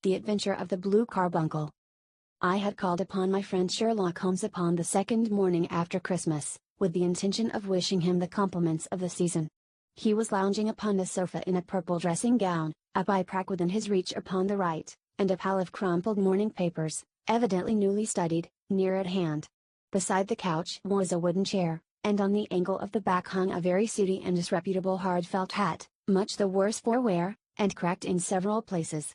The Adventure of the Blue Carbuncle. I had called upon my friend Sherlock Holmes upon the second morning after Christmas, with the intention of wishing him the compliments of the season. He was lounging upon the sofa in a purple dressing gown, a pipe rack within his reach upon the right, and a pile of crumpled morning papers, evidently newly studied, near at hand. Beside the couch was a wooden chair, and on the angle of the back hung a very sooty and disreputable hard felt hat, much the worse for wear, and cracked in several places.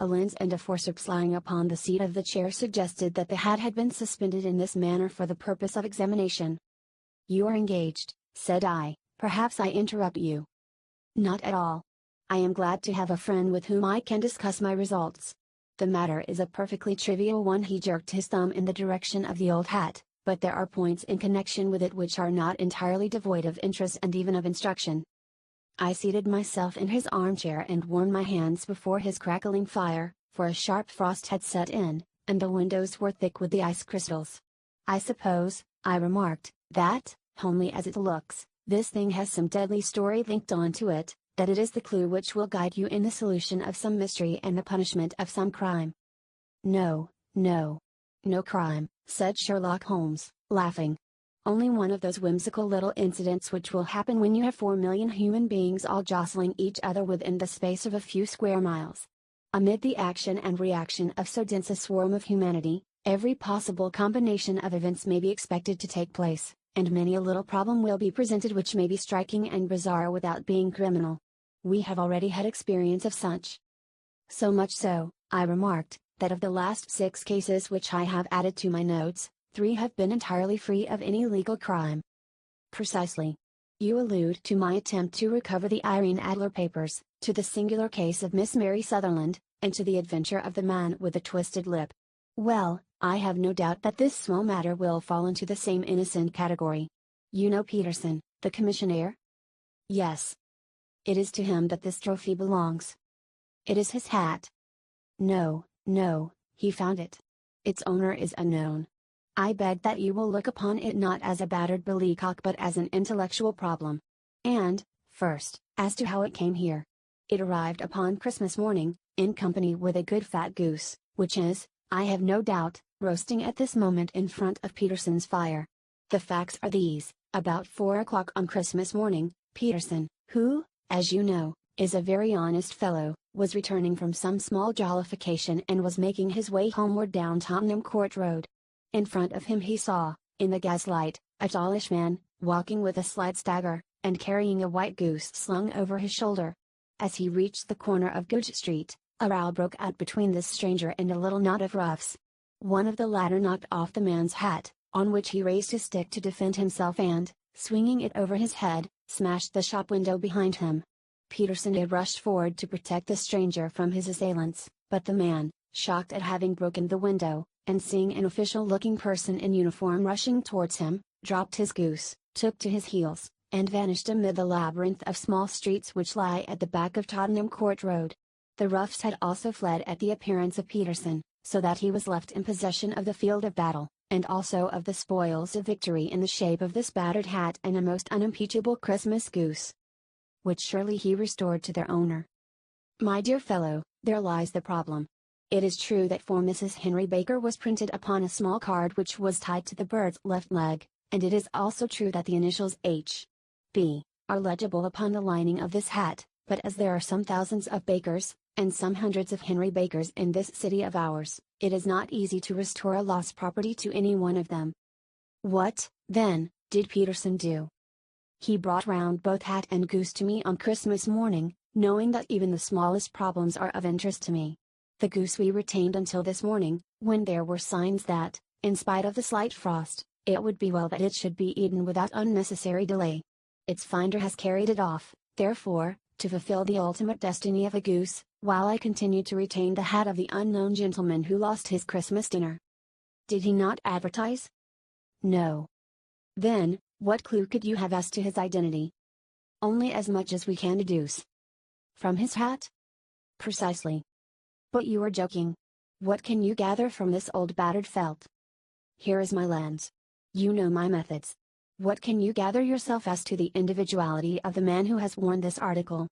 A lens and a forceps lying upon the seat of the chair suggested that the hat had been suspended in this manner for the purpose of examination. "You are engaged," said I. "Perhaps I interrupt you." "Not at all. I am glad to have a friend with whom I can discuss my results. The matter is a perfectly trivial one." He jerked his thumb in the direction of the old hat, "but there are points in connection with it which are not entirely devoid of interest and even of instruction." I seated myself in his armchair and warmed my hands before his crackling fire, for a sharp frost had set in, and the windows were thick with the ice crystals. "I suppose," I remarked, "that, homely as it looks, this thing has some deadly story linked on to it, that it is the clue which will guide you in the solution of some mystery and the punishment of some crime." "No, no. No crime," said Sherlock Holmes, laughing. "Only one of those whimsical little incidents which will happen when you have 4,000,000 human beings all jostling each other within the space of a few square miles. Amid the action and reaction of so dense a swarm of humanity, every possible combination of events may be expected to take place, and many a little problem will be presented which may be striking and bizarre without being criminal. We have already had experience of such. So much so," I remarked, "that of the last 6 cases which I have added to my notes, 3 have been entirely free of any legal crime." "Precisely. You allude to my attempt to recover the Irene Adler papers, to the singular case of Miss Mary Sutherland, and to the adventure of the man with the twisted lip. Well, I have no doubt that this small matter will fall into the same innocent category. You know Peterson, the commissionaire?" "Yes. It is to him that this trophy belongs." "It is his hat." "No, no, he found it. Its owner is unknown. I beg that you will look upon it not as a battered billycock but as an intellectual problem. And, first, as to how it came here. It arrived upon Christmas morning, in company with a good fat goose, which is, I have no doubt, roasting at this moment in front of Peterson's fire. The facts are these: about 4 o'clock on Christmas morning, Peterson, who, as you know, is a very honest fellow, was returning from some small jollification and was making his way homeward down Tottenham Court Road. In front of him he saw, in the gaslight, a tallish man, walking with a slight stagger, and carrying a white goose slung over his shoulder. As he reached the corner of Goodge Street, a row broke out between this stranger and a little knot of roughs. One of the latter knocked off the man's hat, on which he raised his stick to defend himself and, swinging it over his head, smashed the shop window behind him. Peterson had rushed forward to protect the stranger from his assailants, but the man, shocked at having broken the window, and seeing an official-looking person in uniform rushing towards him, dropped his goose, took to his heels, and vanished amid the labyrinth of small streets which lie at the back of Tottenham Court Road. The roughs had also fled at the appearance of Peterson, so that he was left in possession of the field of battle, and also of the spoils of victory in the shape of this battered hat and a most unimpeachable Christmas goose, which surely he restored to their owner. My dear fellow, there lies the problem. It is true that for Mrs. Henry Baker was printed upon a small card which was tied to the bird's left leg, and it is also true that the initials H. B. are legible upon the lining of this hat, but as there are some thousands of Bakers, and some hundreds of Henry Bakers in this city of ours, it is not easy to restore a lost property to any one of them. What, then, did Peterson do? He brought round both hat and goose to me on Christmas morning, knowing that even the smallest problems are of interest to me. The goose we retained until this morning, when there were signs that, in spite of the slight frost, it would be well that it should be eaten without unnecessary delay. Its finder has carried it off, therefore, to fulfill the ultimate destiny of a goose, while I continue to retain the hat of the unknown gentleman who lost his Christmas dinner. Did he not advertise? No. Then, what clue could you have as to his identity? Only as much as we can deduce. From his hat? Precisely. But you are joking. What can you gather from this old battered felt? Here is my lens. You know my methods. What can you gather yourself as to the individuality of the man who has worn this article?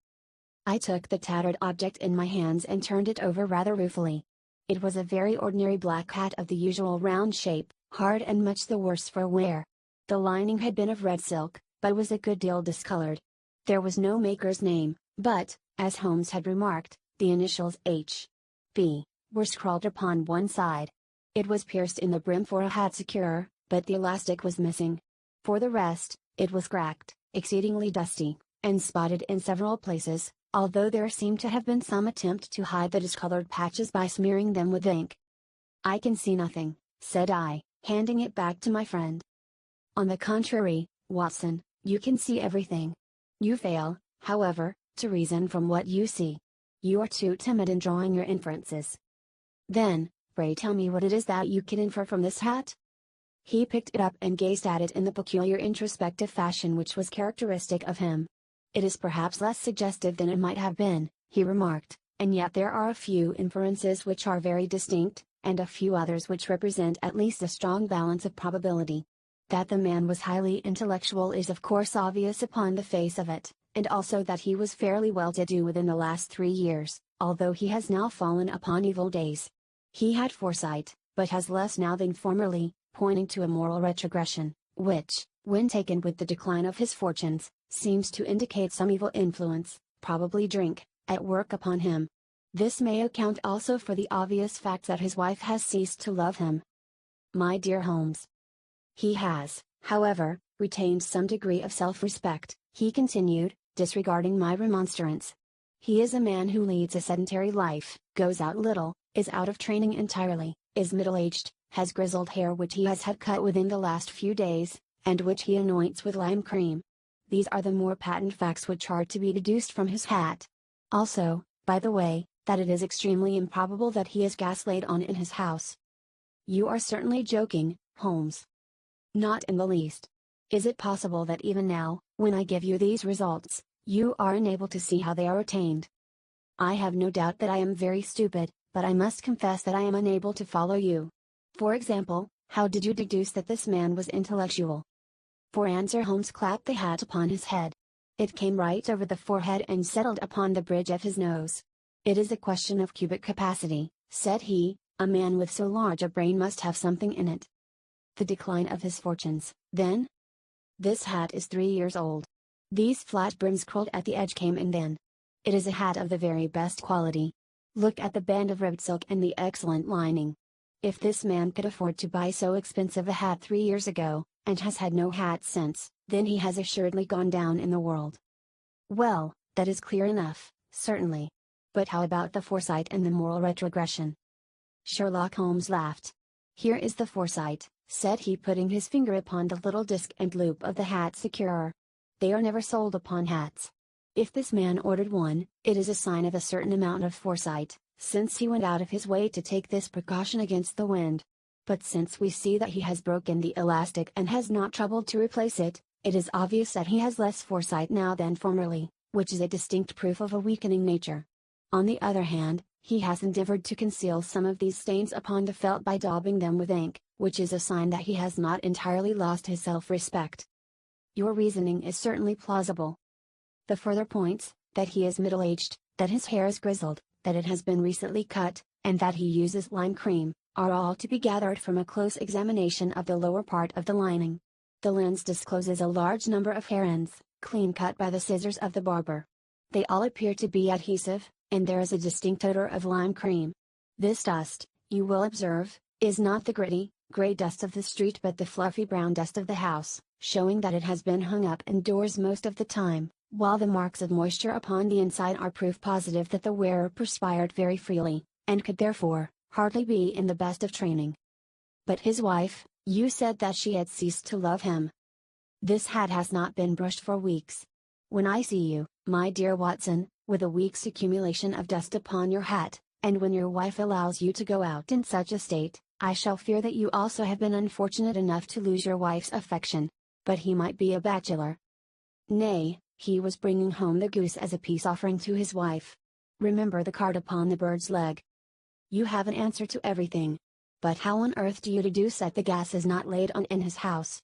I took the tattered object in my hands and turned it over rather ruefully. It was a very ordinary black hat of the usual round shape, hard and much the worse for wear. The lining had been of red silk, but was a good deal discolored. There was no maker's name, but, as Holmes had remarked, the initials H. B. were scrawled upon one side. It was pierced in the brim for a hat securer, but the elastic was missing. For the rest, it was cracked, exceedingly dusty, and spotted in several places, although there seemed to have been some attempt to hide the discolored patches by smearing them with ink. "I can see nothing," said I, handing it back to my friend. "On the contrary, Watson, you can see everything. You fail, however, to reason from what you see. You are too timid in drawing your inferences." "Then, pray tell me what it is that you can infer from this hat?" He picked it up and gazed at it in the peculiar introspective fashion which was characteristic of him. "It is perhaps less suggestive than it might have been," he remarked, "and yet there are a few inferences which are very distinct, and a few others which represent at least a strong balance of probability. That the man was highly intellectual is of course obvious upon the face of it, and also that he was fairly well to do within the last 3 years, although he has now fallen upon evil days. He had foresight, but has less now than formerly, pointing to a moral retrogression, which, when taken with the decline of his fortunes, seems to indicate some evil influence, probably drink, at work upon him. This may account also for the obvious fact that his wife has ceased to love him. My dear Holmes. He has, however, retained some degree of self-respect," he continued, disregarding my remonstrance. "He is a man who leads a sedentary life, goes out little, is out of training entirely, is middle-aged, has grizzled hair which he has had cut within the last few days, and which he anoints with lime cream. These are the more patent facts which are to be deduced from his hat. Also, by the way, that it is extremely improbable that he has gas laid on in his house." "You are certainly joking, Holmes." "Not in the least. Is it possible that even now, when I give you these results, you are unable to see how they are attained?" "I have no doubt that I am very stupid, but I must confess that I am unable to follow you. For example, how did you deduce that this man was intellectual?" For answer Holmes clapped the hat upon his head. It came right over the forehead and settled upon the bridge of his nose. "It is a question of cubic capacity," said he. "A man with so large a brain must have something in it." "The decline of his fortunes, then?" "This hat is 3 years old. These flat brims curled at the edge came in then. It is a hat of the very best quality. Look at the band of ribbed silk and the excellent lining. If this man could afford to buy so expensive a hat 3 years ago, and has had no hat since, then he has assuredly gone down in the world." "Well, that is clear enough, certainly. But how about the foresight and the moral retrogression?" Sherlock Holmes laughed. "Here is the foresight," said he, putting his finger upon the little disc and loop of the hat securer. "They are never sold upon hats. If this man ordered one, it is a sign of a certain amount of foresight, since he went out of his way to take this precaution against the wind. But since we see that he has broken the elastic and has not troubled to replace it, it is obvious that he has less foresight now than formerly, which is a distinct proof of a weakening nature. On the other hand, he has endeavored to conceal some of these stains upon the felt by daubing them with ink, which is a sign that he has not entirely lost his self-respect. Your reasoning is certainly plausible. The further points, that he is middle-aged, that his hair is grizzled, that it has been recently cut, and that he uses lime cream, are all to be gathered from a close examination of the lower part of the lining. The lens discloses a large number of hair ends, clean cut by the scissors of the barber. They all appear to be adhesive, and there is a distinct odor of lime cream. This dust, you will observe, is not the gritty, gray dust of the street but the fluffy brown dust of the house, showing that it has been hung up indoors most of the time, while the marks of moisture upon the inside are proof positive that the wearer perspired very freely, and could therefore, hardly be in the best of training. But his wife, you said that she had ceased to love him. This hat has not been brushed for weeks. When I see you, my dear Watson, with a week's accumulation of dust upon your hat, and when your wife allows you to go out in such a state, I shall fear that you also have been unfortunate enough to lose your wife's affection. But he might be a bachelor. Nay, he was bringing home the goose as a peace offering to his wife. Remember the card upon the bird's leg. You have an answer to everything. But how on earth do you deduce that the gas is not laid on in his house?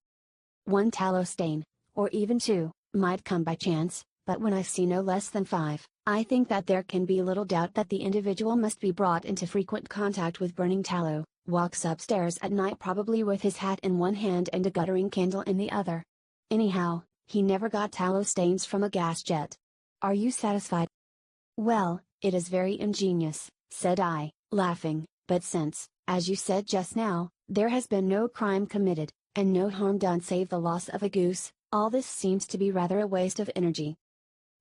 One tallow stain, or even two, might come by chance, but when I see no less than 5, I think that there can be little doubt that the individual must be brought into frequent contact with burning tallow, walks upstairs at night probably with his hat in one hand and a guttering candle in the other. Anyhow, he never got tallow stains from a gas jet. Are you satisfied?" "Well, it is very ingenious," said I, laughing, "but since, as you said just now, there has been no crime committed, and no harm done save the loss of a goose, all this seems to be rather a waste of energy."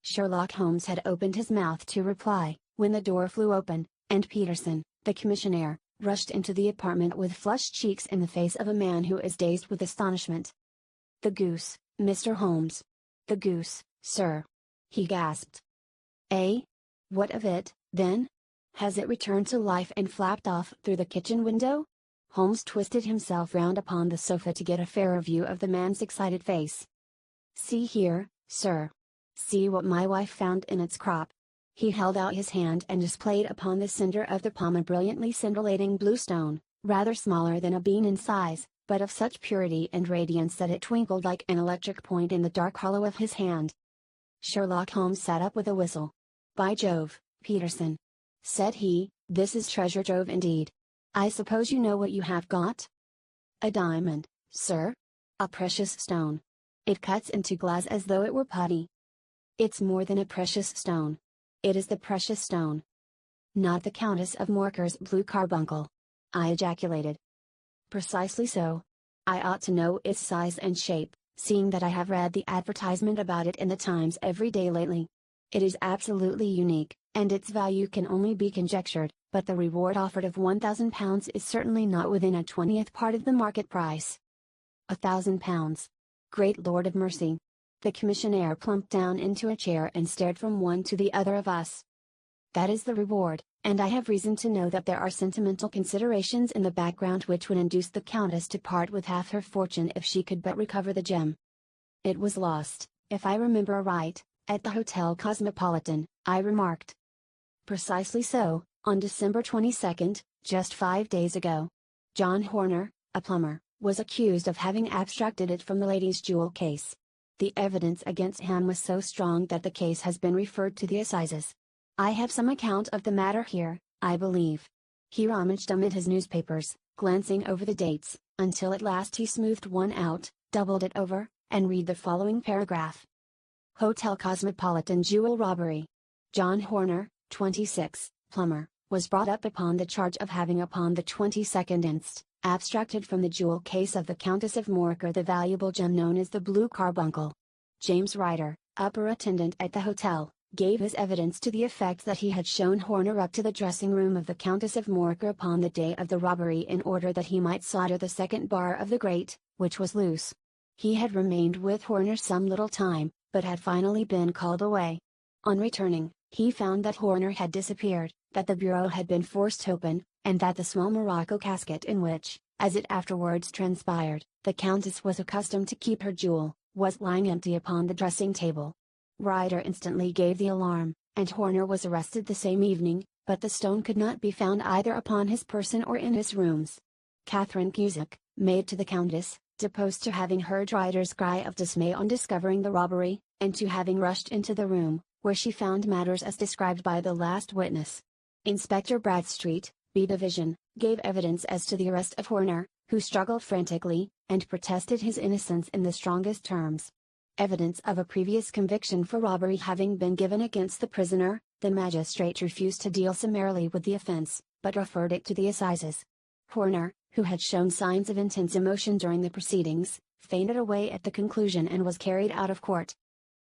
Sherlock Holmes had opened his mouth to reply, when the door flew open, and Peterson, the commissionaire, rushed into the apartment with flushed cheeks in the face of a man who is dazed with astonishment. "The goose, Mr. Holmes. The goose, sir," he gasped. "Eh? What of it, then? Has it returned to life and flapped off through the kitchen window?" Holmes twisted himself round upon the sofa to get a fairer view of the man's excited face. "See here, sir. See what my wife found in its crop." He held out his hand and displayed upon the cinder of the palm a brilliantly scintillating blue stone, rather smaller than a bean in size, but of such purity and radiance that it twinkled like an electric point in the dark hollow of his hand. Sherlock Holmes sat up with a whistle. "By Jove, Peterson," said he, "this is treasure trove indeed. I suppose you know what you have got?" "A diamond, sir. A precious stone. It cuts into glass as though it were putty." "It's more than a precious stone. It is the precious stone." "Not the Countess of Morcar's blue carbuncle?" I ejaculated. "Precisely so. I ought to know its size and shape, seeing that I have read the advertisement about it in the Times every day lately. It is absolutely unique, and its value can only be conjectured, but the reward offered of £1,000 is certainly not within a 20th part of the market price." £1,000! Great Lord of mercy! The commissionaire plumped down into a chair and stared from one to the other of us. "That is the reward, and I have reason to know that there are sentimental considerations in the background which would induce the Countess to part with half her fortune if she could but recover the gem." "It was lost, if I remember right, at the Hotel Cosmopolitan," I remarked. "Precisely so, on December 22nd, just 5 days ago. John Horner, a plumber, was accused of having abstracted it from the lady's jewel case. The evidence against him was so strong that the case has been referred to the assizes. I have some account of the matter here, I believe." He rummaged amid his newspapers, glancing over the dates, until at last he smoothed one out, doubled it over, and read the following paragraph. "Hotel Cosmopolitan jewel robbery. John Horner, 26, plumber, was brought up upon the charge of having upon the 22nd inst. Abstracted from the jewel case of the Countess of Morcar the valuable gem known as the Blue Carbuncle. James Ryder, upper attendant at the hotel, gave his evidence to the effect that he had shown Horner up to the dressing room of the Countess of Morcar upon the day of the robbery in order that he might solder the second bar of the grate, which was loose. He had remained with Horner some little time, but had finally been called away. On returning, he found that Horner had disappeared, that the bureau had been forced open, and that the small morocco casket in which, as it afterwards transpired, the Countess was accustomed to keep her jewel, was lying empty upon the dressing table. Ryder instantly gave the alarm, and Horner was arrested the same evening, but the stone could not be found either upon his person or in his rooms. Catherine Cusack, maid to the Countess, deposed to having heard Ryder's cry of dismay on discovering the robbery, and to having rushed into the room, where she found matters as described by the last witness. Inspector Bradstreet, B Division, gave evidence as to the arrest of Horner, who struggled frantically, and protested his innocence in the strongest terms. Evidence of a previous conviction for robbery having been given against the prisoner, the magistrate refused to deal summarily with the offense, but referred it to the assizes. Horner, who had shown signs of intense emotion during the proceedings, fainted away at the conclusion and was carried out of court.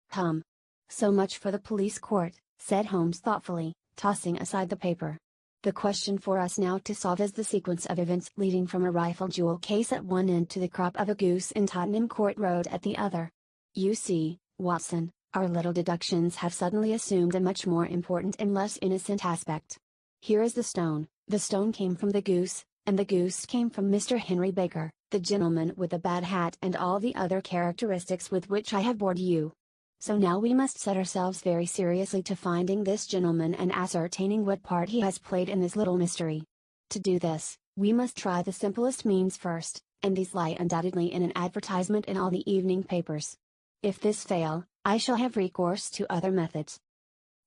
"Come. So much for the police court," said Holmes thoughtfully, tossing aside the paper. "The question for us now to solve is the sequence of events leading from a rifled jewel case at one end to the crop of a goose in Tottenham Court Road at the other. You see, Watson, our little deductions have suddenly assumed a much more important and less innocent aspect. Here is the stone came from the goose, and the goose came from Mr. Henry Baker, the gentleman with the bad hat and all the other characteristics with which I have bored you. So now we must set ourselves very seriously to finding this gentleman and ascertaining what part he has played in this little mystery. To do this, we must try the simplest means first, and these lie undoubtedly in an advertisement in all the evening papers. If this fail, I shall have recourse to other methods.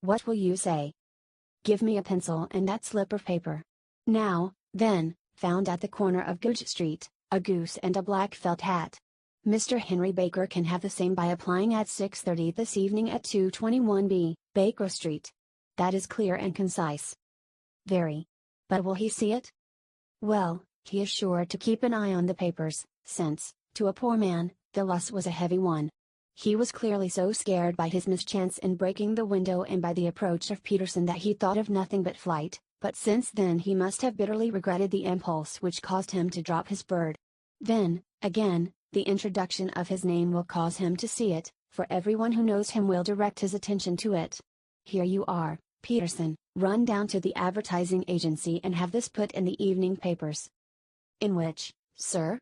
What will you say? Give me a pencil and that slip of paper. Now, then, found at the corner of Goodge Street, a goose and a black felt hat. Mr. Henry Baker can have the same by applying at 6:30 this evening at 221B, Baker Street. That is clear and concise. Very. But will he see it? Well, he is sure to keep an eye on the papers, since, to a poor man, the loss was a heavy one. He was clearly so scared by his mischance in breaking the window and by the approach of Peterson that he thought of nothing but flight, but since then he must have bitterly regretted the impulse which caused him to drop his bird. Then, again, the introduction of his name will cause him to see it, for everyone who knows him will direct his attention to it. Here you are, Peterson, run down to the advertising agency and have this put in the evening papers. In which, sir?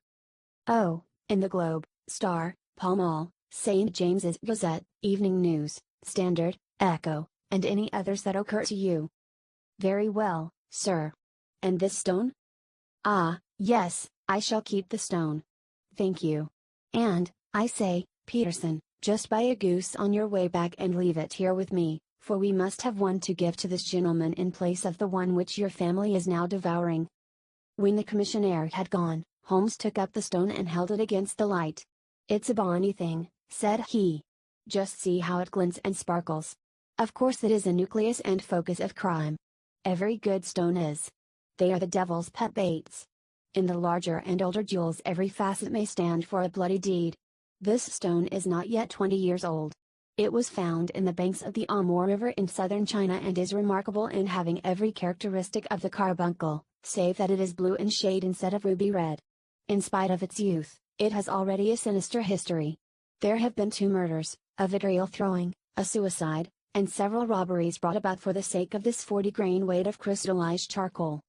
Oh, in the Globe, Star, Pall Mall, St. James's Gazette, Evening News, Standard, Echo, and any others that occur to you. Very well, sir. And this stone? Ah, yes, I shall keep the stone. Thank you. And, I say, Peterson, just buy a goose on your way back and leave it here with me, for we must have one to give to this gentleman in place of the one which your family is now devouring. When the commissionaire had gone, Holmes took up the stone and held it against the light. It's a bonny thing, said he. Just see how it glints and sparkles. Of course it is a nucleus and focus of crime. Every good stone is. They are the devil's pet baits. In the larger and older jewels every facet may stand for a bloody deed. This stone is not yet 20 years old. It was found in the banks of the Amur River in southern China and is remarkable in having every characteristic of the carbuncle, save that it is blue in shade instead of ruby red. In spite of its youth, it has already a sinister history. There have been 2 murders, a vitriol throwing, a suicide, and several robberies brought about for the sake of this 40-grain weight of crystallized charcoal.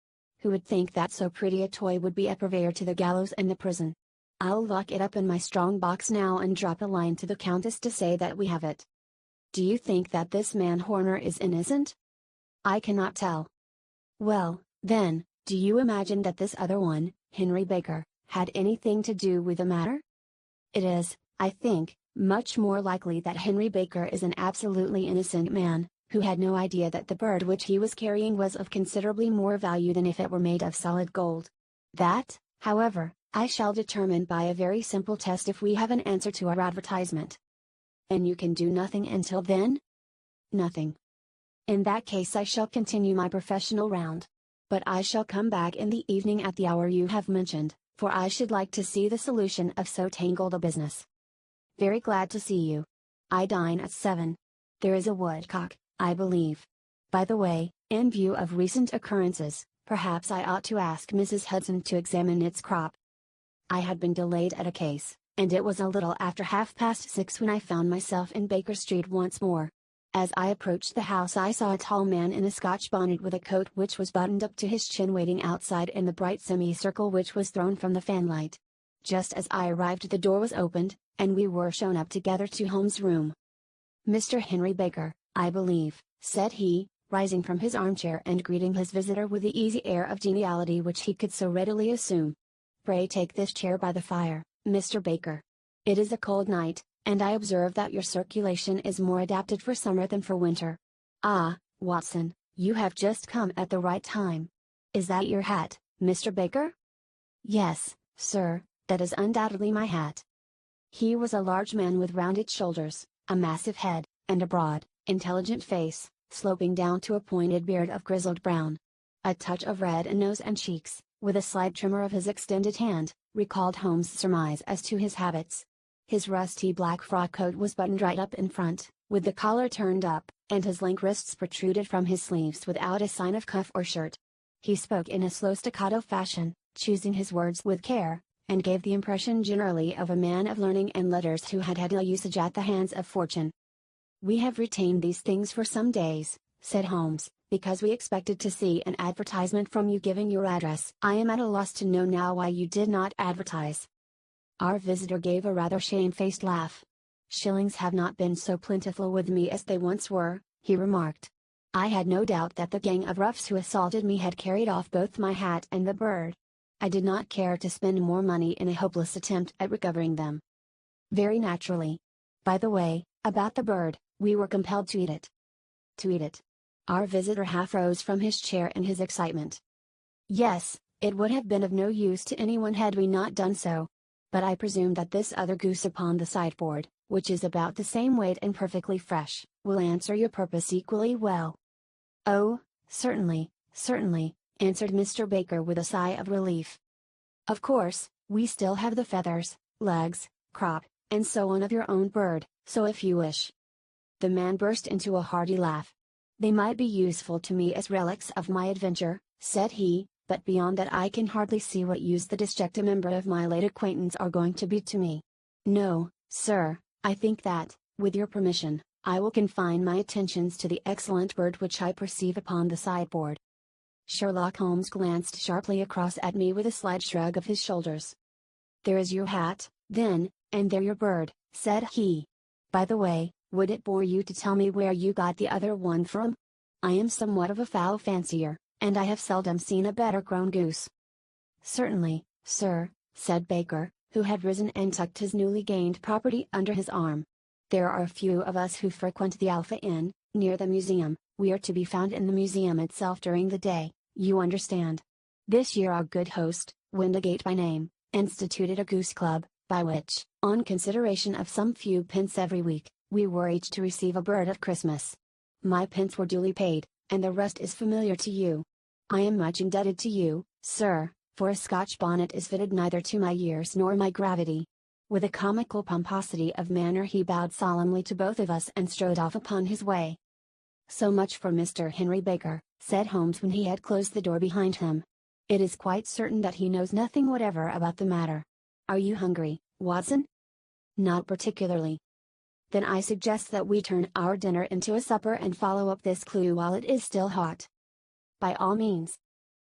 Who would think that so pretty a toy would be a purveyor to the gallows and the prison? I'll lock it up in my strong box now and drop a line to the Countess to say that we have it. Do you think that this man Horner is innocent? I cannot tell. Well, then, do you imagine that this other one, Henry Baker, had anything to do with the matter? It is, I think, much more likely that Henry Baker is an absolutely innocent man, who had no idea that the bird which he was carrying was of considerably more value than if it were made of solid gold. That, however, I shall determine by a very simple test if we have an answer to our advertisement. And you can do nothing until then? Nothing. In that case I shall continue my professional round. But I shall come back in the evening at the hour you have mentioned, for I should like to see the solution of so tangled a business. Very glad to see you. I dine at 7. There is a woodcock, I believe. By the way, in view of recent occurrences, perhaps I ought to ask Mrs. Hudson to examine its crop. I had been delayed at a case, and it was a little after 6:30 when I found myself in Baker Street once more. As I approached the house I saw a tall man in a Scotch bonnet with a coat which was buttoned up to his chin waiting outside in the bright semicircle which was thrown from the fanlight. Just as I arrived the door was opened, and we were shown up together to Holmes' room. Mr. Henry Baker, I believe, said he, rising from his armchair and greeting his visitor with the easy air of geniality which he could so readily assume. Pray take this chair by the fire, Mr. Baker. It is a cold night, and I observe that your circulation is more adapted for summer than for winter. Ah, Watson, you have just come at the right time. Is that your hat, Mr. Baker? Yes, sir, that is undoubtedly my hat. He was a large man with rounded shoulders, a massive head, and a broad, intelligent face, sloping down to a pointed beard of grizzled brown. A touch of red in nose and cheeks, with a slight tremor of his extended hand, recalled Holmes' surmise as to his habits. His rusty black frock coat was buttoned right up in front, with the collar turned up, and his lank wrists protruded from his sleeves without a sign of cuff or shirt. He spoke in a slow staccato fashion, choosing his words with care, and gave the impression generally of a man of learning and letters who had had ill usage at the hands of fortune. We have retained these things for some days, said Holmes, because we expected to see an advertisement from you giving your address. I am at a loss to know now why you did not advertise. Our visitor gave a rather shamefaced laugh. Shillings have not been so plentiful with me as they once were, he remarked. I had no doubt that the gang of roughs who assaulted me had carried off both my hat and the bird. I did not care to spend more money in a hopeless attempt at recovering them. Very naturally. By the way, About the bird, we were compelled to eat it. To eat it. Our visitor half rose from his chair in his excitement. Yes, it would have been of no use to anyone had we not done so. But I presume that this other goose upon the sideboard, which is about the same weight and perfectly fresh, will answer your purpose equally well. Oh, certainly, certainly, answered Mr. Baker with a sigh of relief. Of course, we still have the feathers, legs, crop, and so on of your own bird, so if you wish. The man burst into a hearty laugh. They might be useful to me as relics of my adventure, said he, but beyond that I can hardly see what use the disjecta membra of my late acquaintance are going to be to me. No, sir, I think that, with your permission, I will confine my attentions to the excellent bird which I perceive upon the sideboard. Sherlock Holmes glanced sharply across at me with a slight shrug of his shoulders. There is your hat, then, and there your bird, said he. By the way, would it bore you to tell me where you got the other one from? I am somewhat of a fowl fancier, and I have seldom seen a better grown goose. Certainly, sir, said Baker, who had risen and tucked his newly gained property under his arm. There are a few of us who frequent the Alpha Inn, near the museum. We are to be found in the museum itself during the day, you understand. This year our good host, Windigate by name, instituted a goose club, by which, on consideration of some few pence every week, we were each to receive a bird at Christmas. My pence were duly paid, and the rest is familiar to you. I am much indebted to you, sir, for a Scotch bonnet is fitted neither to my years nor my gravity. With a comical pomposity of manner he bowed solemnly to both of us and strode off upon his way. So much for Mr. Henry Baker, said Holmes when he had closed the door behind him. It is quite certain that he knows nothing whatever about the matter. Are you hungry, Watson? Not particularly. Then I suggest that we turn our dinner into a supper and follow up this clue while it is still hot. By all means.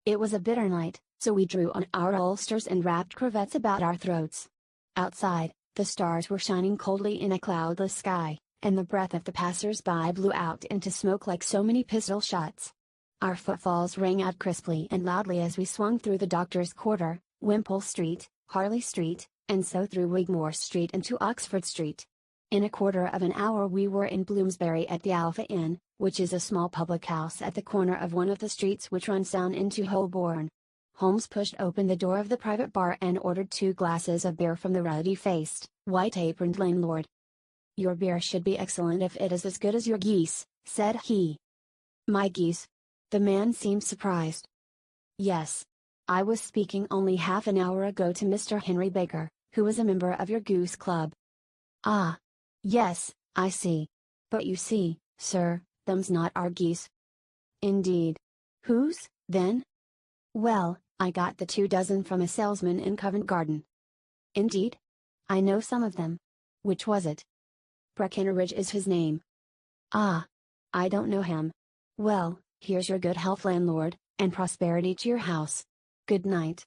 It was a bitter night, so we drew on our ulsters and wrapped cravats about our throats. Outside, the stars were shining coldly in a cloudless sky, and the breath of the passers-by blew out into smoke like so many pistol shots. Our footfalls rang out crisply and loudly as we swung through the Doctor's Quarter, Wimpole Street, Harley Street, and so through Wigmore Street into Oxford Street. In a quarter of an hour we were in Bloomsbury at the Alpha Inn, which is a small public house at the corner of one of the streets which runs down into Holborn. Holmes pushed open the door of the private bar and ordered 2 glasses of beer from the ruddy-faced, white-aproned landlord. Your beer should be excellent if it is as good as your geese, said he. My geese? The man seemed surprised. Yes. I was speaking only half an hour ago to Mr. Henry Baker, who is a member of your goose club. Ah. Yes, I see. But you see, sir, them's not our geese. Indeed. Whose, then? Well, I got the 2 dozen from a salesman in Covent Garden. Indeed? I know some of them. Which was it? Breckinridge is his name. Ah. I don't know him. Well, here's your good health, landlord, and prosperity to your house. Good night.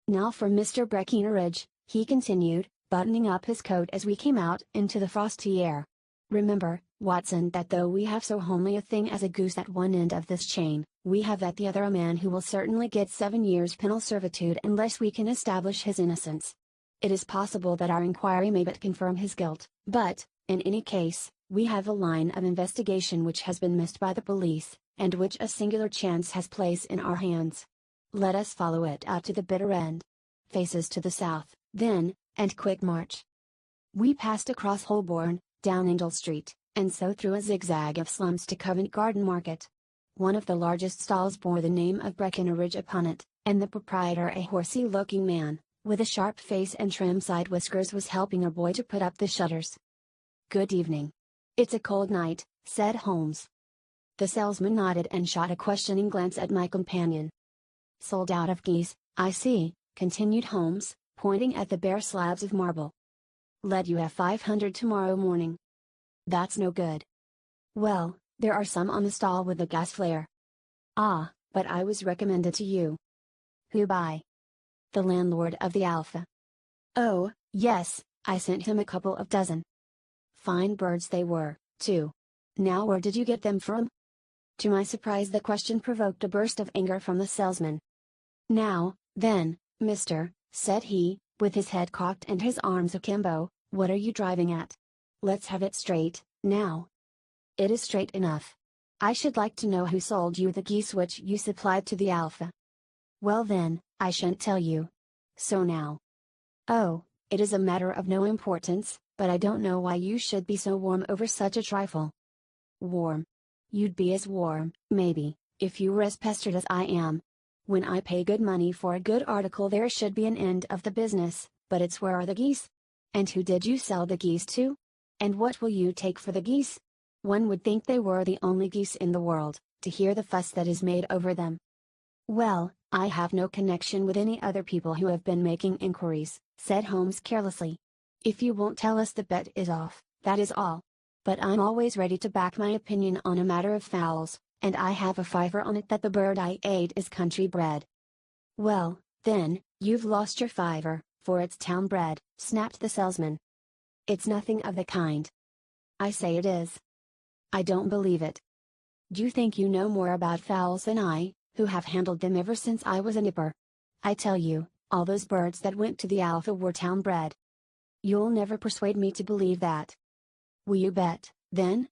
Now for Mr. Breckinridge, he continued, buttoning up his coat as we came out into the frosty air. Remember, Watson, that though we have so homely a thing as a goose at one end of this chain, we have at the other a man who will certainly get 7 years penal servitude unless we can establish his innocence. It is possible that our inquiry may but confirm his guilt, but, in any case, we have a line of investigation which has been missed by the police, and which a singular chance has placed in our hands. Let us follow it out to the bitter end. Faces to the south, then, and quick march. We passed across Holborn, down Angel Street, and so through a zigzag of slums to Covent Garden Market. One of the largest stalls bore the name of Breckinridge upon it, and the proprietor, a horsey-looking man, with a sharp face and trim side whiskers, was helping a boy to put up the shutters. Good evening. It's a cold night, said Holmes. The salesman nodded and shot a questioning glance at my companion. Sold out of geese, I see, continued Holmes, pointing at the bare slabs of marble. Let you have 500 tomorrow morning. That's no good. Well, there are some on the stall with the gas flare. Ah, but I was recommended to you. Who by? The landlord of the Alpha. Oh, yes, I sent him a couple of dozen. Fine birds they were, too. Now where did you get them from? To my surprise the question provoked a burst of anger from the salesman. Now, then, mister, said he, with his head cocked and his arms akimbo, what are you driving at? Let's have it straight, now. It is straight enough. I should like to know who sold you the geese which you supplied to the Alpha. Well then, I shan't tell you. So now. Oh, it is a matter of no importance, but I don't know why you should be so warm over such a trifle. Warm? You'd be as warm, maybe, if you were as pestered as I am. When I pay good money for a good article there should be an end of the business, but it's where are the geese? And who did you sell the geese to? And what will you take for the geese? One would think they were the only geese in the world, to hear the fuss that is made over them. Well, I have no connection with any other people who have been making inquiries, said Holmes carelessly. If you won't tell us the bet is off, that is all. But I'm always ready to back my opinion on a matter of fowls, and I have a fiver on it that the bird I ate is country bred. Well, then, you've lost your fiver, for it's town bred, snapped the salesman. It's nothing of the kind. I say it is. I don't believe it. Do you think you know more about fowls than I, who have handled them ever since I was a nipper? I tell you, all those birds that went to the Alpha were town bred. You'll never persuade me to believe that. Will you bet, then?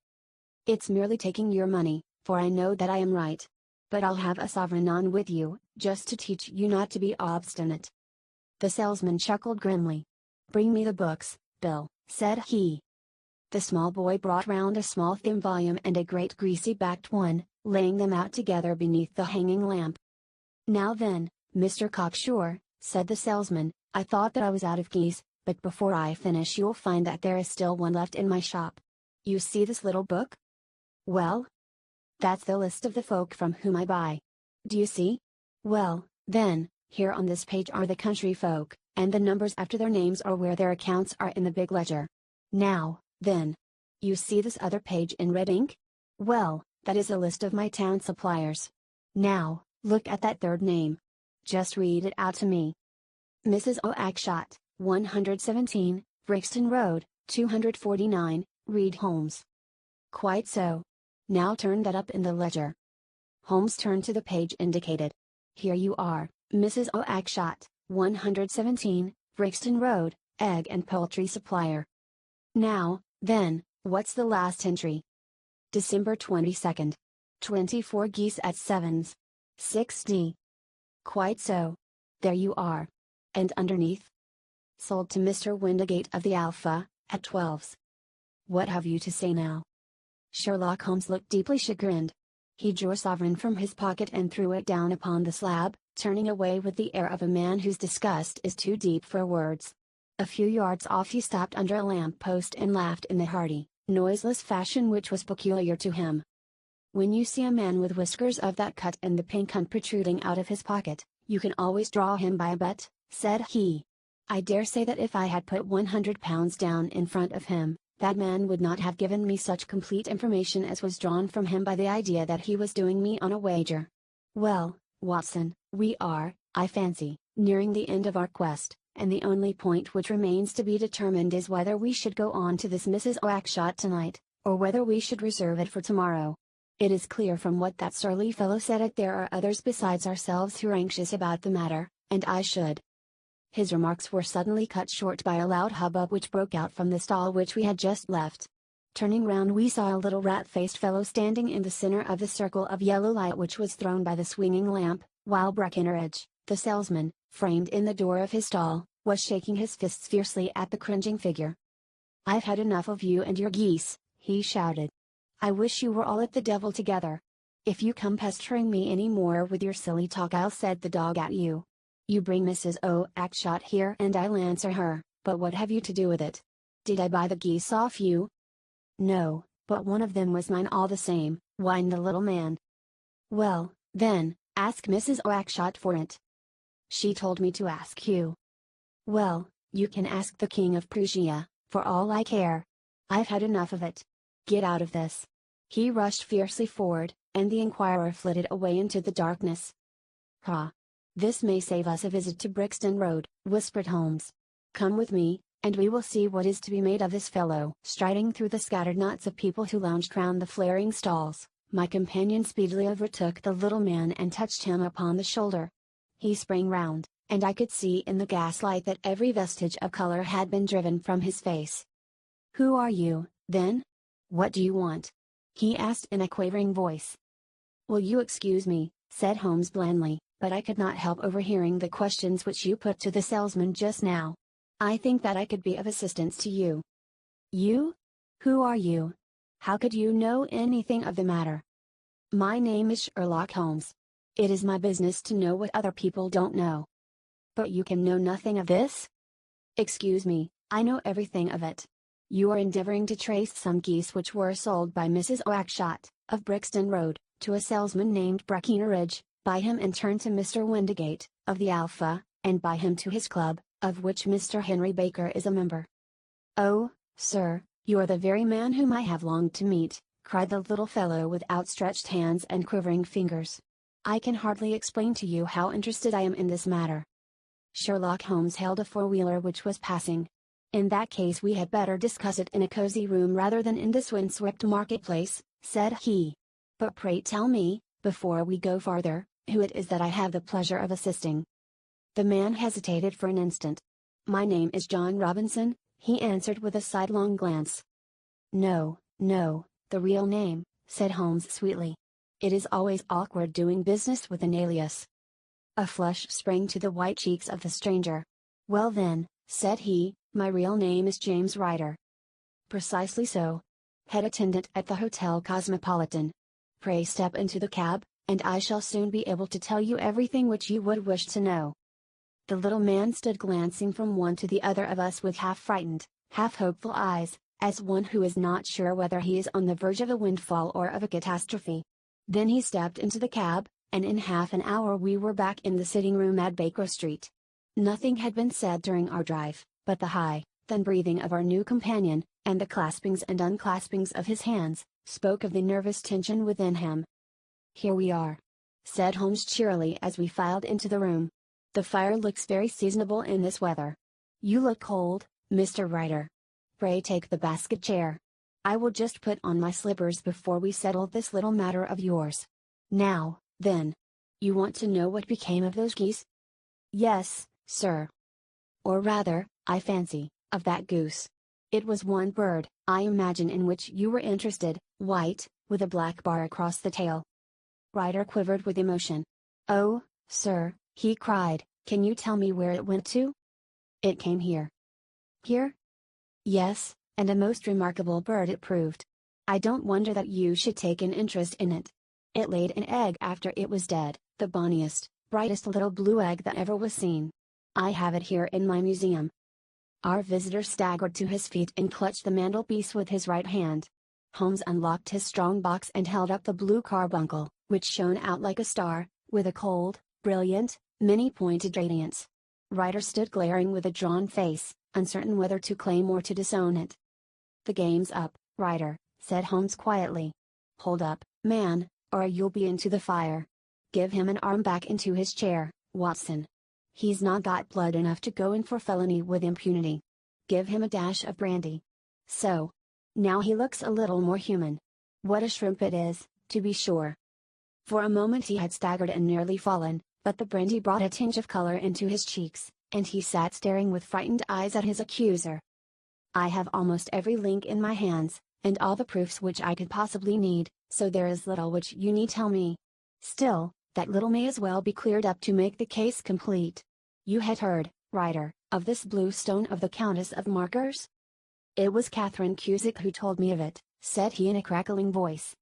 It's merely taking your money, for I know that I am right. But I'll have a sovereign on with you, just to teach you not to be obstinate. The salesman chuckled grimly. Bring me the books, Bill, said he. The small boy brought round a small thin volume and a great greasy-backed one, laying them out together beneath the hanging lamp. Now then, Mr. Cocksure, said the salesman, I thought that I was out of geese, but before I finish you'll find that there is still one left in my shop. You see this little book? Well? That's the list of the folk from whom I buy. Do you see? Well, then, here on this page are the country folk, and the numbers after their names are where their accounts are in the big ledger. Now, then. You see this other page in red ink? Well, that is a list of my town suppliers. Now, look at that third name. Just read it out to me. Mrs. Oakshott, 117, Brixton Road, 249, read Holmes. Quite so. Now turn that up in the ledger. Holmes turned to the page indicated. Here you are, Mrs. Oakshott, 117, Brixton Road, egg and poultry supplier. Now, then, what's the last entry? December 22nd. 24 geese at 7s. 6d. Quite so. There you are. And underneath? Sold to Mr. Windigate of the Alpha, at 12s. What have you to say now? Sherlock Holmes looked deeply chagrined. He drew a sovereign from his pocket and threw it down upon the slab, turning away with the air of a man whose disgust is too deep for words. A few yards off he stopped under a lamp-post and laughed in the hearty, noiseless fashion which was peculiar to him. When you see a man with whiskers of that cut and the pink un protruding out of his pocket, you can always draw him by a bet, said he. I dare say that if I had put £100 down in front of him, that man would not have given me such complete information as was drawn from him by the idea that he was doing me on a wager. Well, Watson, we are, I fancy, nearing the end of our quest, and the only point which remains to be determined is whether we should go on to this Mrs. Oakshott tonight, or whether we should reserve it for tomorrow. It is clear from what that surly fellow said that there are others besides ourselves who are anxious about the matter, and I should. His remarks were suddenly cut short by a loud hubbub which broke out from the stall which we had just left. Turning round we saw a little rat-faced fellow standing in the center of the circle of yellow light which was thrown by the swinging lamp, while Breckinridge, the salesman, framed in the door of his stall, was shaking his fists fiercely at the cringing figure. I've had enough of you and your geese, he shouted. I wish you were all at the devil together. If you come pestering me any more with your silly talk I'll set the dog at you. You bring Mrs. Oakshott here and I'll answer her, but what have you to do with it? Did I buy the geese off you? No, but one of them was mine all the same, whined the little man. Well, then, ask Mrs. Oakshott for it. She told me to ask you. Well, you can ask the King of Prussia, for all I care. I've had enough of it. Get out of this. He rushed fiercely forward, and the inquirer flitted away into the darkness. Ha! This may save us a visit to Brixton Road, whispered Holmes. Come with me, and we will see what is to be made of this fellow. Striding through the scattered knots of people who lounged round the flaring stalls, my companion speedily overtook the little man and touched him upon the shoulder. He sprang round, and I could see in the gaslight that every vestige of color had been driven from his face. Who are you, then? What do you want? He asked in a quavering voice. Will you excuse me, said Holmes blandly, but I could not help overhearing the questions which you put to the salesman just now. I think that I could be of assistance to you. You? Who are you? How could you know anything of the matter? My name is Sherlock Holmes. It is my business to know what other people don't know. But you can know nothing of this? Excuse me, I know everything of it. You are endeavoring to trace some geese which were sold by Mrs. Oakshott, of Brixton Road, to a salesman named Breckenridge, by him in turn to Mr. Windigate, of the Alpha, and by him to his club, of which Mr. Henry Baker is a member. Oh, sir, you are the very man whom I have longed to meet, cried the little fellow with outstretched hands and quivering fingers. I can hardly explain to you how interested I am in this matter. Sherlock Holmes hailed a four-wheeler which was passing. In that case we had better discuss it in a cozy room rather than in this windswept marketplace, said he. But pray tell me, before we go farther, who it is that I have the pleasure of assisting. The man hesitated for an instant. My name is John Robinson, he answered with a sidelong glance. No, no, the real name, said Holmes sweetly. It is always awkward doing business with an alias. A flush sprang to the white cheeks of the stranger. Well then, said he, my real name is James Ryder. Precisely so. Head attendant at the Hotel Cosmopolitan. Pray step into the cab, and I shall soon be able to tell you everything which you would wish to know. The little man stood glancing from one to the other of us with half-frightened, half-hopeful eyes, as one who is not sure whether he is on the verge of a windfall or of a catastrophe. Then he stepped into the cab, and in half an hour we were back in the sitting-room at Baker Street. Nothing had been said during our drive, but the high, thin breathing of our new companion, and the claspings and unclaspings of his hands, spoke of the nervous tension within him. Here we are, said Holmes cheerily as we filed into the room. The fire looks very seasonable in this weather. You look cold, Mr. Ryder. Pray take the basket chair. I will just put on my slippers before we settle this little matter of yours. Now, then. You want to know what became of those geese? Yes, sir. Or rather, I fancy, of that goose. It was one bird, I imagine, in which you were interested, white, with a black bar across the tail. Ryder quivered with emotion. Oh, sir, he cried, can you tell me where it went to? It came here. Here? Yes, and a most remarkable bird it proved. I don't wonder that you should take an interest in it. It laid an egg after it was dead, the bonniest, brightest little blue egg that ever was seen. I have it here in my museum. Our visitor staggered to his feet and clutched the mantelpiece with his right hand. Holmes unlocked his strong box and held up the blue carbuncle, which shone out like a star, with a cold, brilliant, many-pointed radiance. Ryder stood glaring with a drawn face, uncertain whether to claim or to disown it. The game's up, Ryder, said Holmes quietly. Hold up, man, or you'll be into the fire. Give him an arm back into his chair, Watson. He's not got blood enough to go in for felony with impunity. Give him a dash of brandy. So. Now he looks a little more human. What a shrimp it is, to be sure. For a moment he had staggered and nearly fallen, but the brandy brought a tinge of color into his cheeks, and he sat staring with frightened eyes at his accuser. I have almost every link in my hands, and all the proofs which I could possibly need, so there is little which you need tell me. Still, that little may as well be cleared up to make the case complete. You had heard, Ryder, of this blue stone of the Countess of Markers? It was Catherine Cusick who told me of it, said he in a crackling voice.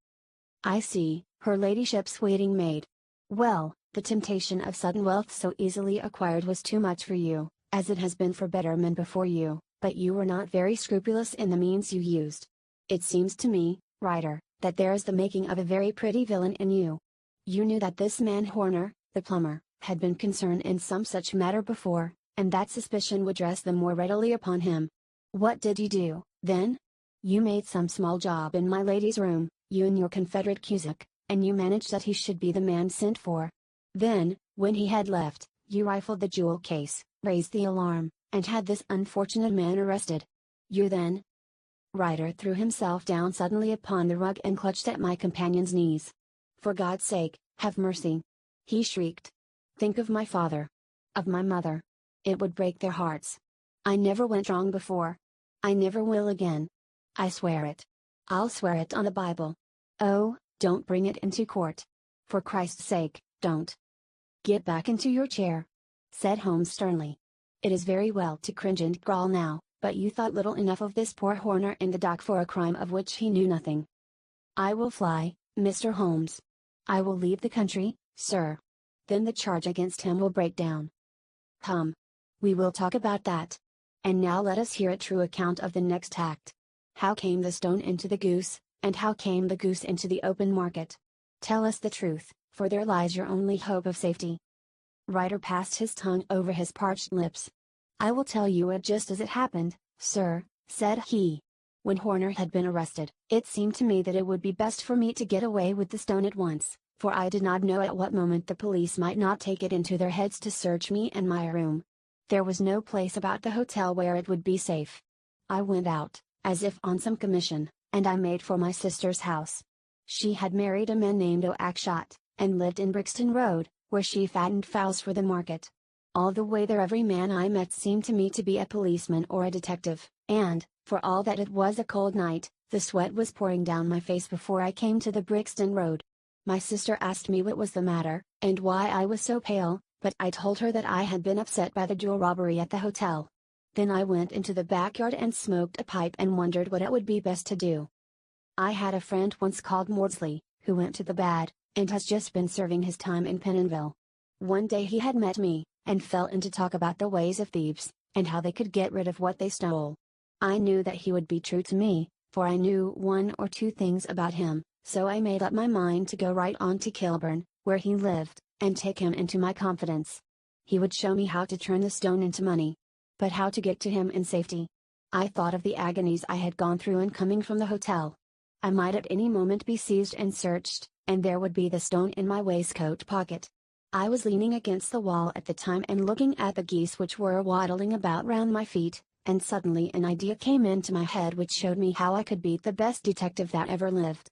I see, her ladyship's waiting maid. Well, the temptation of sudden wealth so easily acquired was too much for you, as it has been for better men before you, but you were not very scrupulous in the means you used. It seems to me, Ryder, that there is the making of a very pretty villain in you. You knew that this man Horner, the plumber, had been concerned in some such matter before, and that suspicion would rest the more readily upon him. What did you do, then? You made some small job in my lady's room, you and your confederate Cusick, and you managed that he should be the man sent for. Then, when he had left, you rifled the jewel case, raised the alarm, and had this unfortunate man arrested. You then. Ryder threw himself down suddenly upon the rug and clutched at my companion's knees. For God's sake, have mercy! He shrieked. Think of my father. Of my mother. It would break their hearts. I never went wrong before. I never will again. I swear it. I'll swear it on the Bible. Oh, don't bring it into court. For Christ's sake, don't. Get back into your chair," said Holmes sternly. "It is very well to cringe and growl now, but you thought little enough of this poor Horner in the dock for a crime of which he knew nothing." "I will fly, Mr. Holmes. I will leave the country, sir. Then the charge against him will break down." "Come. We will talk about that. And now let us hear a true account of the next act. How came the stone into the goose, and how came the goose into the open market? Tell us the truth, for there lies your only hope of safety." Ryder passed his tongue over his parched lips. "I will tell you it just as it happened, sir," said he. "When Horner had been arrested, it seemed to me that it would be best for me to get away with the stone at once, for I did not know at what moment the police might not take it into their heads to search me and my room. There was no place about the hotel where it would be safe. I went out, as if on some commission, and I made for my sister's house. She had married a man named Oakshott, and lived in Brixton Road, where she fattened fowls for the market. All the way there every man I met seemed to me to be a policeman or a detective, and, for all that it was a cold night, the sweat was pouring down my face before I came to the Brixton Road. My sister asked me what was the matter, and why I was so pale, but I told her that I had been upset by the jewel robbery at the hotel. Then I went into the backyard and smoked a pipe and wondered what it would be best to do. I had a friend once called Maudsley, who went to the bad, and has just been serving his time in Pentonville. One day he had met me, and fell into talk about the ways of thieves, and how they could get rid of what they stole. I knew that he would be true to me, for I knew one or two things about him, so I made up my mind to go right on to Kilburn, where he lived, and take him into my confidence. He would show me how to turn the stone into money. But how to get to him in safety? I thought of the agonies I had gone through in coming from the hotel. I might at any moment be seized and searched, and there would be the stone in my waistcoat pocket. I was leaning against the wall at the time and looking at the geese which were waddling about round my feet, and suddenly an idea came into my head which showed me how I could beat the best detective that ever lived.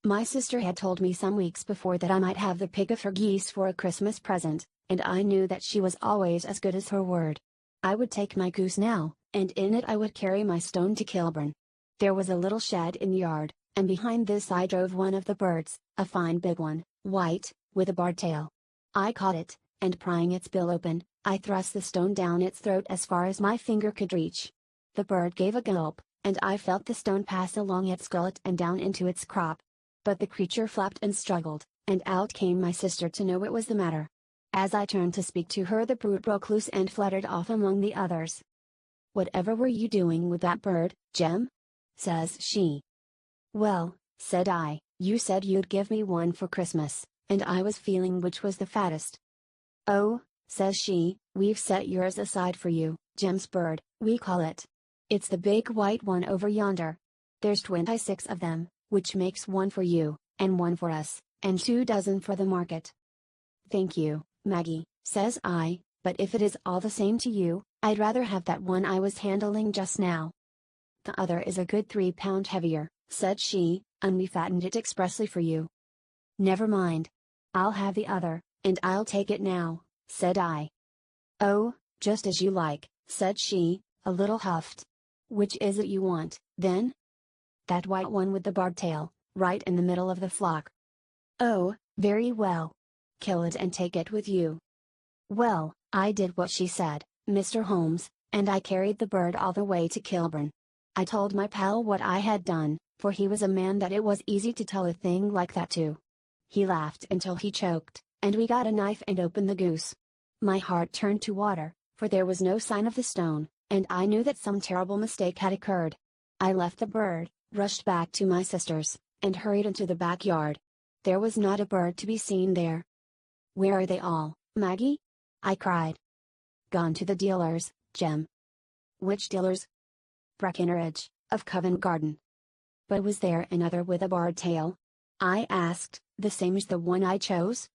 My sister had told me some weeks before that I might have the pig of her geese for a Christmas present, and I knew that she was always as good as her word. I would take my goose now, and in it I would carry my stone to Kilburn. There was a little shed in the yard, and behind this I drove one of the birds, a fine big one, white, with a barred tail. I caught it, and prying its bill open, I thrust the stone down its throat as far as my finger could reach. The bird gave a gulp, and I felt the stone pass along its gullet and down into its crop. But the creature flapped and struggled, and out came my sister to know what was the matter. As I turned to speak to her the brute broke loose and fluttered off among the others. "Whatever were you doing with that bird, Jem?" says she. "Well," said I, "you said you'd give me one for Christmas, and I was feeling which was the fattest." "Oh," says she, "we've set yours aside for you, Jem's bird, we call it. It's the big white one over yonder. There's 26 of them, which makes one for you, and one for us, and 2 dozen for the market." "Thank you, Maggie," says I, "but if it is all the same to you, I'd rather have that one I was handling just now." "The other is a good 3 pound heavier," said she, "and we fattened it expressly for you." "Never mind. I'll have the other, and I'll take it now," said I. "Oh, just as you like," said she, a little huffed. "Which is it you want, then?" "That white one with the barred tail, right in the middle of the flock." "Oh, very well. Kill it and take it with you." Well, I did what she said, Mr. Holmes, and I carried the bird all the way to Kilburn. I told my pal what I had done, for he was a man that it was easy to tell a thing like that to. He laughed until he choked, and we got a knife and opened the goose. My heart turned to water, for there was no sign of the stone, and I knew that some terrible mistake had occurred. I left the bird, rushed back to my sister's, and hurried into the backyard. There was not a bird to be seen there. "Where are they all, Maggie?" I cried. "Gone to the dealers, Jem." "Which dealers?" "Breckinridge, of Covent Garden." "But was there another with a barred tail?" I asked, "the same as the one I chose?"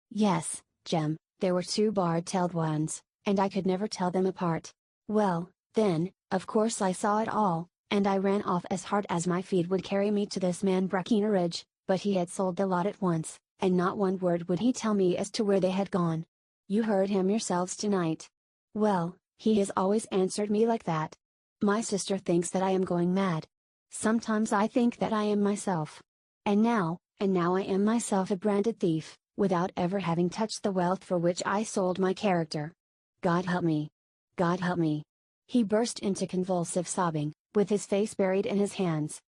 "Yes, Jem, there were 2 barred-tailed ones, and I could never tell them apart." "Well, then, of course I saw it all, and I ran off as hard as my feet would carry me to this man Breckinridge, but he had sold the lot at once, and not one word would he tell me as to where they had gone. You heard him yourselves tonight. Well, he has always answered me like that. My sister thinks that I am going mad. Sometimes I think that I am myself. And now I am myself a branded thief, without ever having touched the wealth for which I sold my character. God help me! God help me!" He burst into convulsive sobbing, with his face buried in his hands.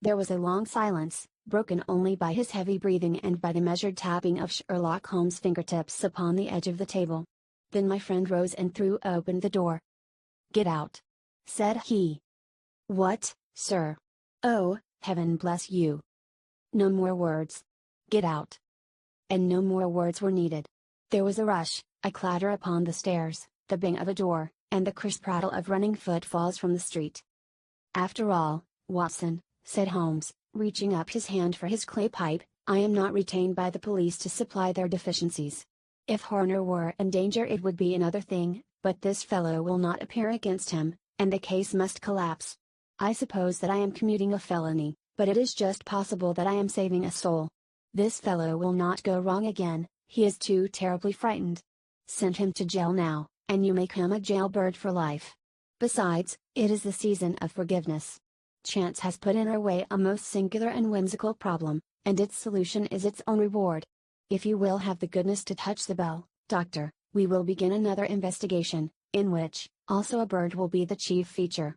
There was a long silence, broken only by his heavy breathing and by the measured tapping of Sherlock Holmes' fingertips upon the edge of the table. Then my friend rose and threw open the door. "Get out!" said he. "What, sir? Oh, heaven bless you! No more words. Get out!" And no more words were needed. There was a rush, a clatter upon the stairs, the bang of a door, and the crisp rattle of running footfalls from the street. "After all, Watson," said Holmes, reaching up his hand for his clay pipe, "I am not retained by the police to supply their deficiencies. If Horner were in danger it would be another thing, but this fellow will not appear against him, and the case must collapse. I suppose that I am commuting a felony, but it is just possible that I am saving a soul. This fellow will not go wrong again, he is too terribly frightened. Send him to jail now, and you make him a jailbird for life. Besides, it is the season of forgiveness. Chance has put in our way a most singular and whimsical problem, and its solution is its own reward. If you will have the goodness to touch the bell, Doctor, we will begin another investigation, in which, also a bird will be the chief feature.